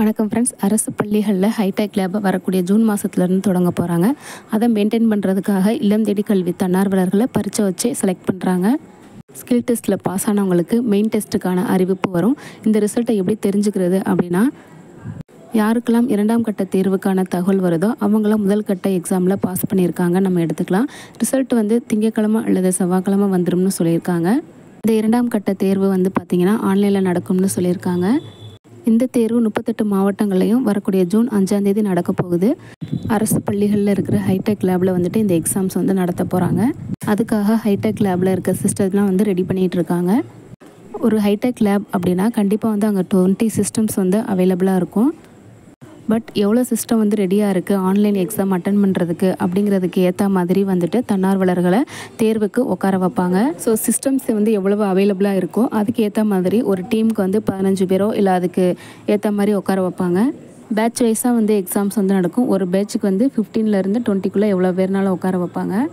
வணக்கம் ஃப்ரெண்ட்ஸ். அரசு பள்ளிகளில் ஹைடெக் லேப் வரக்கூடிய ஜூன் மாதத்துலேருந்து தொடங்க போகிறாங்க. அதை மெயின்டைன் பண்ணுறதுக்காக இல்லம் தேடி கல்வி தன்னார்வலர்களை பரீட்சை வச்சு செலக்ட் பண்ணுறாங்க. ஸ்கில் டெஸ்ட்டில் பாஸ் ஆனவங்களுக்கு மெயின் டெஸ்ட்டுக்கான அறிவிப்பு வரும். இந்த ரிசல்ட்டை எப்படி தெரிஞ்சுக்கிறது அப்படின்னா, யாருக்கெல்லாம் 2ஆம் கட்ட தேர்வுக்கான தகவல் வருதோ அவங்களாம் முதல் கட்ட எக்ஸாமில் பாஸ் பண்ணியிருக்காங்க நம்ம எடுத்துக்கலாம். ரிசல்ட் திங்கட்கிழமை அல்லது செவ்வாய்க்கிழமை வந்துடும்னு சொல்லியிருக்காங்க. இந்த 2ஆம் கட்ட தேர்வு பார்த்திங்கன்னா ஆன்லைனில் நடக்கும்னு சொல்லியிருக்காங்க. இந்த தேர்வு 38 மாவட்டங்களையும் வரக்கூடிய ஜூன் 5ஆம் தேதி நடக்க போகுது. அரசு பள்ளிகளில் இருக்கிற ஹைடெக் லேபில் இந்த எக்ஸாம்ஸ் நடத்த போகிறாங்க. அதுக்காக ஹைடெக் லேபில் இருக்க சிஸ்டம்லாம் ரெடி பண்ணிகிட்டு இருக்காங்க. ஒரு ஹைடெக் லேப் அப்படின்னா கண்டிப்பாக அங்கே 20 சிஸ்டம்ஸ் அவைலபிளாக இருக்கும். பட் எவ்வளோ சிஸ்டம் ரெடியாக இருக்குது ஆன்லைன் எக்ஸாம் அட்டன் பண்ணுறதுக்கு அப்படிங்கிறதுக்கு ஏற்ற மாதிரி தன்னார்வலர்களை தேர்வுக்கு உட்கார வைப்பாங்க. ஸோ சிஸ்டம்ஸ் எவ்வளவு அவைலபிளாக இருக்கோ அதுக்கு ஏற்ற மாதிரி ஒரு டீமுக்கு 15 பேரோ இல்லை அதுக்கு ஏற்ற மாதிரி உட்கார வைப்பாங்க. பேட்ச் வைஸாக எக்ஸாம்ஸ் நடக்கும். ஒரு பேட்சுக்கு 15லேருந்து 20க்குள்ளே எவ்வளோ பேர்னாலும் உட்கார வைப்பாங்க.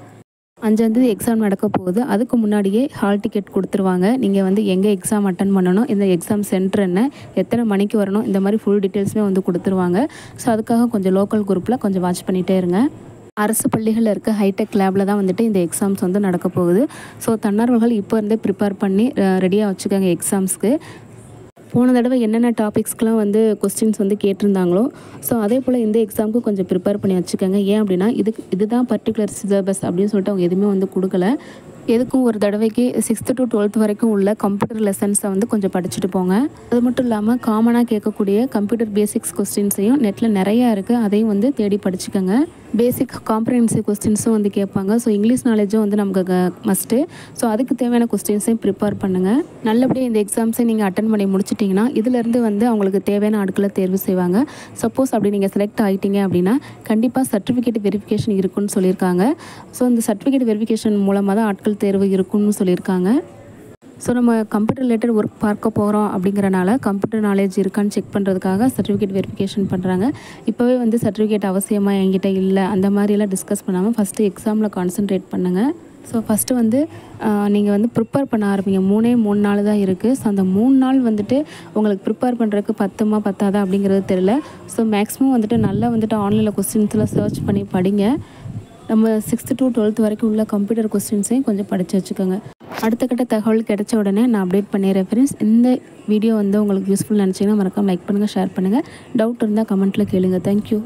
5ஆம் தேதி எக்ஸாம் நடக்க போகுது. அதுக்கு முன்னாடியே ஹால் டிக்கெட் கொடுத்துருவாங்க. நீங்கள் எங்கே எக்ஸாம் அட்டன் பண்ணணும், இந்த எக்ஸாம் சென்டர் என்ன, எத்தனை மணிக்கு வரணும், இந்த மாதிரி ஃபுல் டீட்டெயில்ஸுமே கொடுத்துருவாங்க. ஸோ அதுக்காக கொஞ்சம் லோக்கல் குரூப்பில் கொஞ்சம் வாட்ச் பண்ணிகிட்டே இருங்க. அரசு பள்ளிகளில் இருக்க ஹைடெக் லேபில் தான் இந்த எக்ஸாம்ஸ் நடக்க போகுது. ஸோ தன்னார்வலர்கள் இப்போ இருந்தே ப்ரிப்பேர் பண்ணி ரெடியாக வச்சுக்கோங்க எக்ஸாம்ஸ்க்கு. போன தடவை என்னென்ன டாபிக்ஸ்க்கெலாம் கொஸ்டின்ஸ் கேட்டிருந்தாங்களோ ஸோ அதே போல் இந்த எக்ஸாமுக்கு கொஞ்சம் ப்ரிப்பேர் பண்ணி வச்சுக்கோங்க. ஏன் அப்படின்னா இதுதான் பர்டிகுலர் சிலபஸ் அப்படின்னு சொல்லிட்டு அவங்க எதுவுமே கொடுக்கல. எதுக்கும் ஒரு தடவைக்கு 6th to 12th வரைக்கும் உள்ள கம்ப்யூட்டர் லெசன்ஸை கொஞ்சம் படிச்சுட்டு போங்க. அது மட்டும் இல்லாமல் காமனாக கேட்கக்கூடிய கம்ப்யூட்டர் பேசிக்ஸ் கொஸ்டின்ஸையும் நெட்டில் நிறையா இருக்குது, அதையும் தேடி படிச்சுக்கோங்க. பேசிக் காம்ப்ரிஹென்சிவ் கொஸ்டின்ஸும் கேட்பாங்க. ஸோ இங்கிலீஷ் நாலேஜும் நமக்கு மஸ்ட்டு. ஸோ அதுக்கு தேவையான கொஸ்டின்ஸையும் ப்ரிப்பேர் பண்ணுங்கள். நல்லபடியாக இந்த எக்ஸாம்ஸை நீங்கள் அட்டன் பண்ணி முடிச்சிட்டிங்கன்னா இதிலேருந்து அவங்களுக்கு தேவையான ஆட்களை தேர்வு செய்வாங்க. சப்போஸ் அப்படி நீங்கள் செலக்ட் ஆகிட்டீங்க அப்படின்னா கண்டிப்பாக சர்டிஃபிகேட் வெரிஃபிகேஷன் இருக்குன்னு சொல்லியிருக்காங்க. ஸோ இந்த சர்டிஃபிகேட் வெரிஃபிகேஷன் மூலமாக தான் ஆட்கள் தேர்வு இருக்குன்னு சொல்லியிருக்காங்க. ஸோ நம்ம கம்ப்யூட்டர் ரிலேட்டட் ஒர்க் பார்க்க போகிறோம் அப்படிங்கிறனால கம்ப்யூட்டர் நாலேஜ் இருக்கான்னு செக் பண்ணுறதுக்காக சர்டிஃபிகேட் வெரிஃபிகேஷன் பண்ணுறாங்க. இப்போவே சர்டிஃபிகேட் அவசியமாக என்கிட்ட இல்லை அந்த மாதிரிலாம் டிஸ்கஸ் பண்ணாமல் ஃபஸ்ட்டு எக்ஸாமில் கான்சன்ட்ரேட் பண்ணுங்கள். ஸோ ஃபஸ்ட்டு நீங்கள் ப்ரிப்பேர் பண்ண ஆரம்பிங்க. 3 நாள் தான் இருக்குது. ஸோ அந்த 3 நாள் உங்களுக்கு ப்ரிப்பேர் பண்ணுறதுக்கு பத்தாதா அப்படிங்கிறது தெரியல. ஸோ மேக்ஸிமம் நல்லா ஆன்லைனில் கொஸ்டின்ஸ்லாம் சர்ச் பண்ணி படிங்க. நம்ம 6th to 12th வரைக்கும் உள்ள கம்ப்யூட்டர் கொஸ்டின்ஸையும் கொஞ்சம் படித்து வச்சுக்கோங்க. அடுத்த கட்ட தகவல் கிடைச்ச உடனே நான் அப்டேட் பண்ணிடுறேன் ஃப்ரெண்ட்ஸ். இந்த வீடியோ உங்களுக்கு யூஸ்ஃபுல் நினச்சிங்கன்னா மறக்காம லைக் பண்ணுங்கள், ஷேர் பண்ணுங்கள். டவுட் இருந்தால் கமெண்ட்டில் கேளுங்க. தேங்க்யூ.